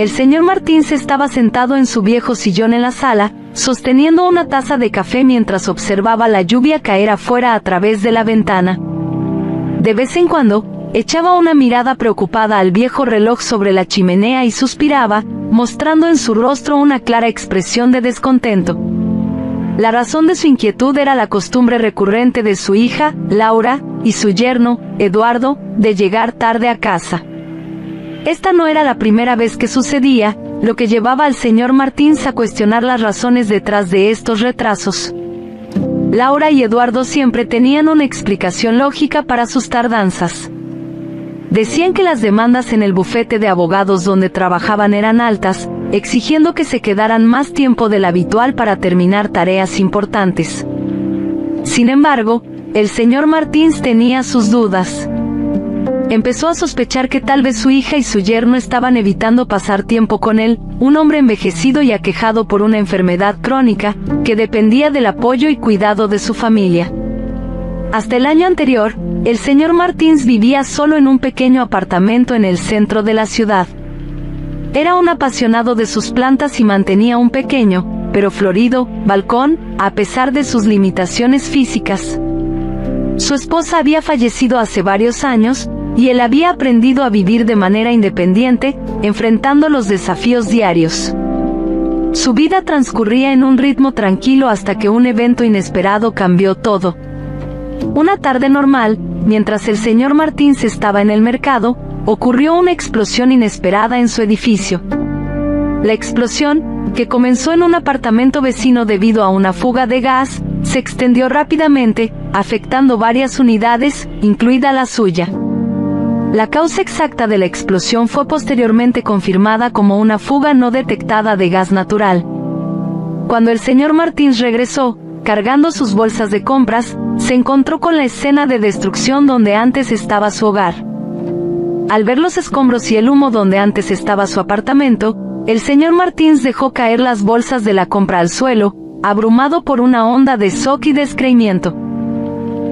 el señor Martins estaba sentado en su viejo sillón en la sala, sosteniendo una taza de café mientras observaba la lluvia caer afuera a través de la ventana. De vez en cuando, echaba una mirada preocupada al viejo reloj sobre la chimenea y suspiraba, mostrando en su rostro una clara expresión de descontento. La razón de su inquietud era la costumbre recurrente de su hija, Laura, y su yerno, Eduardo, de llegar tarde a casa. Esta no era la primera vez que sucedía, lo que llevaba al señor Martins a cuestionar las razones detrás de estos retrasos. Laura y Eduardo siempre tenían una explicación lógica para sus tardanzas. Decían que las demandas en el bufete de abogados donde trabajaban eran altas, exigiendo que se quedaran más tiempo del habitual para terminar tareas importantes. Sin embargo, el señor Martins tenía sus dudas. Empezó a sospechar que tal vez su hija y su yerno estaban evitando pasar tiempo con él, un hombre envejecido y aquejado por una enfermedad crónica, que dependía del apoyo y cuidado de su familia. Hasta el año anterior, el señor Martins vivía solo en un pequeño apartamento en el centro de la ciudad. Era un apasionado de sus plantas y mantenía un pequeño, pero florido, balcón, a pesar de sus limitaciones físicas. Su esposa había fallecido hace varios años, y él había aprendido a vivir de manera independiente, enfrentando los desafíos diarios. Su vida transcurría en un ritmo tranquilo hasta que un evento inesperado cambió todo. Una tarde normal, mientras el señor Martins estaba en el mercado, ocurrió una explosión inesperada en su edificio. La explosión, que comenzó en un apartamento vecino debido a una fuga de gas, se extendió rápidamente, afectando varias unidades, incluida la suya. La causa exacta de la explosión fue posteriormente confirmada como una fuga no detectada de gas natural. Cuando el señor Martins regresó, cargando sus bolsas de compras, se encontró con la escena de destrucción donde antes estaba su hogar. Al ver los escombros y el humo donde antes estaba su apartamento, el señor Martins dejó caer las bolsas de la compra al suelo, abrumado por una onda de shock y descreimiento.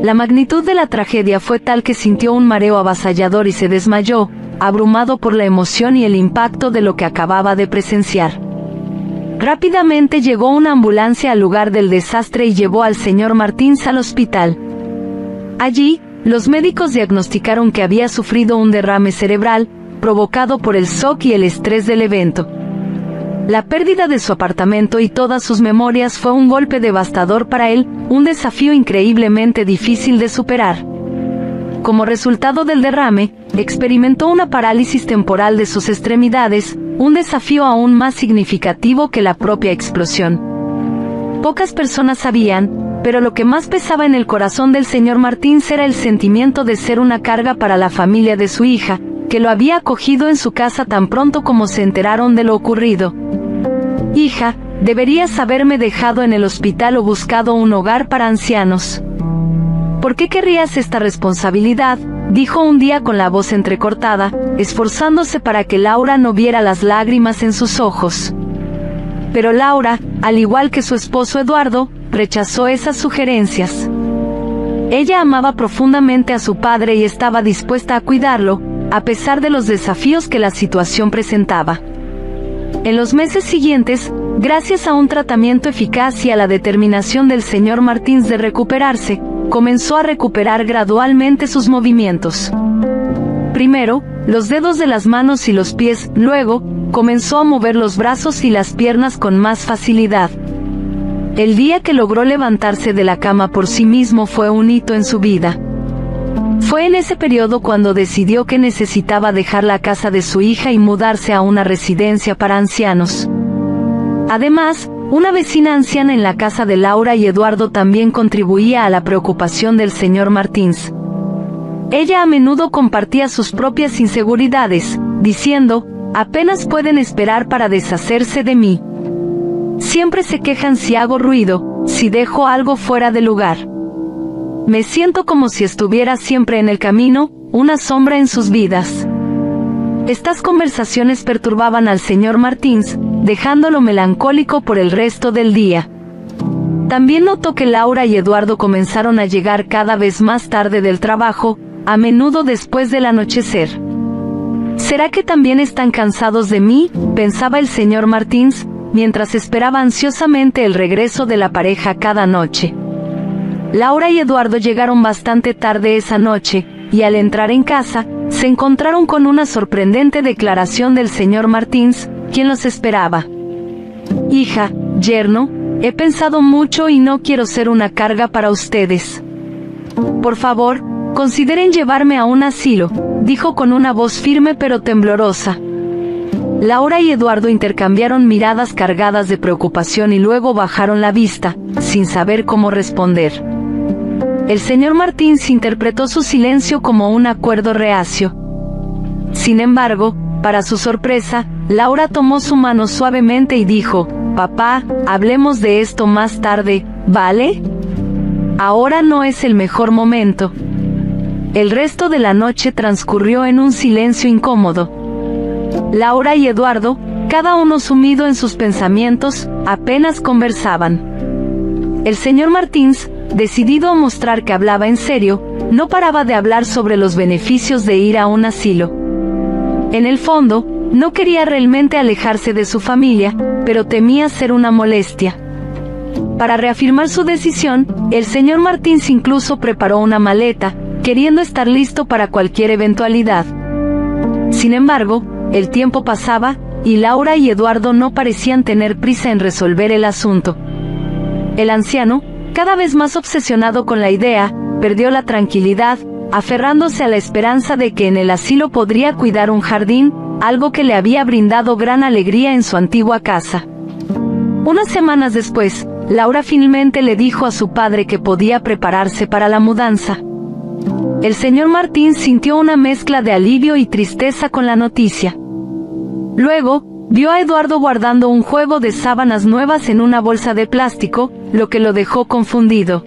La magnitud de la tragedia fue tal que sintió un mareo avasallador y se desmayó, abrumado por la emoción y el impacto de lo que acababa de presenciar. Rápidamente llegó una ambulancia al lugar del desastre y llevó al señor Martins al hospital. Allí, los médicos diagnosticaron que había sufrido un derrame cerebral, provocado por el shock y el estrés del evento. La pérdida de su apartamento y todas sus memorias fue un golpe devastador para él, un desafío increíblemente difícil de superar. Como resultado del derrame, experimentó una parálisis temporal de sus extremidades, un desafío aún más significativo que la propia explosión. Pocas personas sabían, pero lo que más pesaba en el corazón del señor Martins era el sentimiento de ser una carga para la familia de su hija, que lo había acogido en su casa tan pronto como se enteraron de lo ocurrido. «Hija, deberías haberme dejado en el hospital o buscado un hogar para ancianos. ¿Por qué querrías esta responsabilidad?», dijo un día con la voz entrecortada, esforzándose para que Laura no viera las lágrimas en sus ojos. Pero Laura, al igual que su esposo Eduardo, rechazó esas sugerencias. Ella amaba profundamente a su padre y estaba dispuesta a cuidarlo, a pesar de los desafíos que la situación presentaba. En los meses siguientes, gracias a un tratamiento eficaz y a la determinación del señor Martins de recuperarse, comenzó a recuperar gradualmente sus movimientos. Primero, los dedos de las manos y los pies, luego, comenzó a mover los brazos y las piernas con más facilidad. El día que logró levantarse de la cama por sí mismo fue un hito en su vida. Fue en ese periodo cuando decidió que necesitaba dejar la casa de su hija y mudarse a una residencia para ancianos. Además, una vecina anciana en la casa de Laura y Eduardo también contribuía a la preocupación del señor Martins. Ella a menudo compartía sus propias inseguridades, diciendo: «Apenas pueden esperar para deshacerse de mí. Siempre se quejan si hago ruido, si dejo algo fuera de lugar. Me siento como si estuviera siempre en el camino, una sombra en sus vidas». Estas conversaciones perturbaban al señor Martins, dejándolo melancólico por el resto del día. También notó que Laura y Eduardo comenzaron a llegar cada vez más tarde del trabajo, a menudo después del anochecer. ¿Será que también están cansados de mí?, pensaba el señor Martins, mientras esperaba ansiosamente el regreso de la pareja cada noche. Laura y Eduardo llegaron bastante tarde esa noche, y al entrar en casa, se encontraron con una sorprendente declaración del señor Martins, quien los esperaba. «Hija, yerno, he pensado mucho y no quiero ser una carga para ustedes. Por favor, consideren llevarme a un asilo», dijo con una voz firme pero temblorosa. Laura y Eduardo intercambiaron miradas cargadas de preocupación y luego bajaron la vista, sin saber cómo responder. El señor Martins interpretó su silencio como un acuerdo reacio. Sin embargo, para su sorpresa, Laura tomó su mano suavemente y dijo: «Papá, hablemos de esto más tarde, ¿vale? Ahora no es el mejor momento». El resto de la noche transcurrió en un silencio incómodo. Laura y Eduardo, cada uno sumido en sus pensamientos, apenas conversaban. El señor Martins, decidido a mostrar que hablaba en serio, no paraba de hablar sobre los beneficios de ir a un asilo. En el fondo, no quería realmente alejarse de su familia, pero temía ser una molestia. Para reafirmar su decisión, el señor Martins incluso preparó una maleta, queriendo estar listo para cualquier eventualidad. Sin embargo, el tiempo pasaba, y Laura y Eduardo no parecían tener prisa en resolver el asunto. El anciano, cada vez más obsesionado con la idea, perdió la tranquilidad, aferrándose a la esperanza de que en el asilo podría cuidar un jardín, algo que le había brindado gran alegría en su antigua casa. Unas semanas después, Laura finalmente le dijo a su padre que podía prepararse para la mudanza. El señor Martins sintió una mezcla de alivio y tristeza con la noticia. Luego, vio a Eduardo guardando un juego de sábanas nuevas en una bolsa de plástico, lo que lo dejó confundido.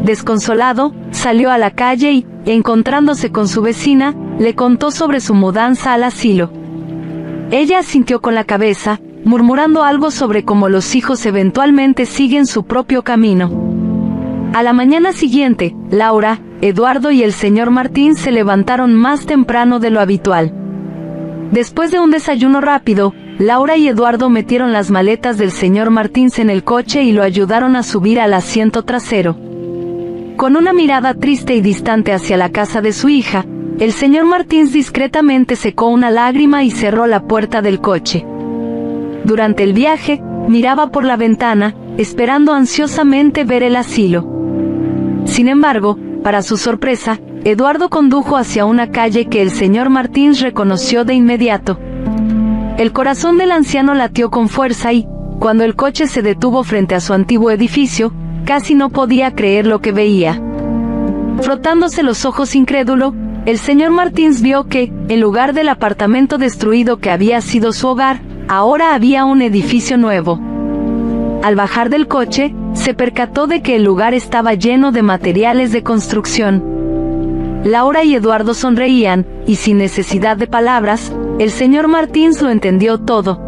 Desconsolado, salió a la calle y, encontrándose con su vecina, le contó sobre su mudanza al asilo. Ella asintió con la cabeza, murmurando algo sobre cómo los hijos eventualmente siguen su propio camino. A la mañana siguiente, Laura, Eduardo y el señor Martins se levantaron más temprano de lo habitual. Después de un desayuno rápido, Laura y Eduardo metieron las maletas del señor Martins en el coche y lo ayudaron a subir al asiento trasero. Con una mirada triste y distante hacia la casa de su hija, el señor Martins discretamente secó una lágrima y cerró la puerta del coche. Durante el viaje, miraba por la ventana, esperando ansiosamente ver el asilo. Sin embargo, para su sorpresa, Eduardo condujo hacia una calle que el señor Martins reconoció de inmediato. El corazón del anciano latió con fuerza y, cuando el coche se detuvo frente a su antiguo edificio, casi no podía creer lo que veía. Frotándose los ojos incrédulo, el señor Martins vio que, en lugar del apartamento destruido que había sido su hogar, ahora había un edificio nuevo. Al bajar del coche, se percató de que el lugar estaba lleno de materiales de construcción. Laura y Eduardo sonreían, y sin necesidad de palabras, el señor Martins lo entendió todo.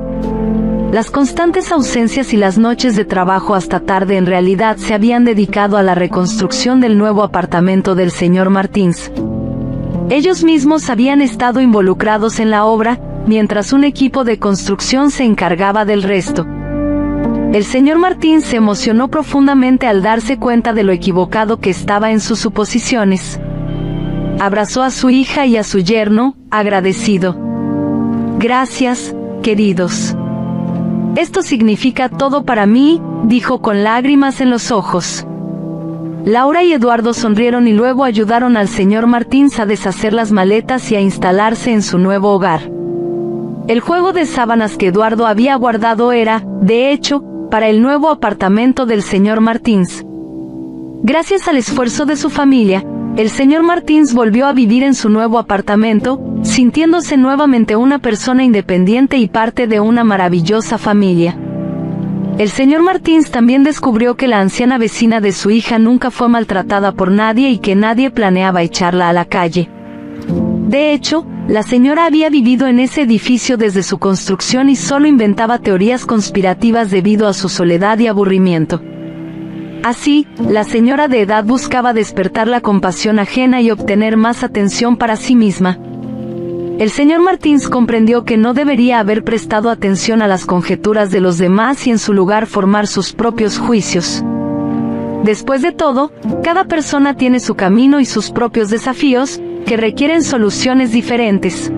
Las constantes ausencias y las noches de trabajo hasta tarde en realidad se habían dedicado a la reconstrucción del nuevo apartamento del señor Martins. Ellos mismos habían estado involucrados en la obra, mientras un equipo de construcción se encargaba del resto. El señor Martins se emocionó profundamente al darse cuenta de lo equivocado que estaba en sus suposiciones. Abrazó a su hija y a su yerno, agradecido. «Gracias, queridos. Esto significa todo para mí», dijo con lágrimas en los ojos. Laura y Eduardo sonrieron y luego ayudaron al señor Martins a deshacer las maletas y a instalarse en su nuevo hogar. El juego de sábanas que Eduardo había guardado era, de hecho, para el nuevo apartamento del señor Martins. Gracias al esfuerzo de su familia, el señor Martins volvió a vivir en su nuevo apartamento, sintiéndose nuevamente una persona independiente y parte de una maravillosa familia. El señor Martins también descubrió que la anciana vecina de su hija nunca fue maltratada por nadie y que nadie planeaba echarla a la calle. De hecho, la señora había vivido en ese edificio desde su construcción y solo inventaba teorías conspirativas debido a su soledad y aburrimiento. Así, la señora de edad buscaba despertar la compasión ajena y obtener más atención para sí misma. El señor Martins comprendió que no debería haber prestado atención a las conjeturas de los demás y en su lugar formar sus propios juicios. Después de todo, cada persona tiene su camino y sus propios desafíos, que requieren soluciones diferentes.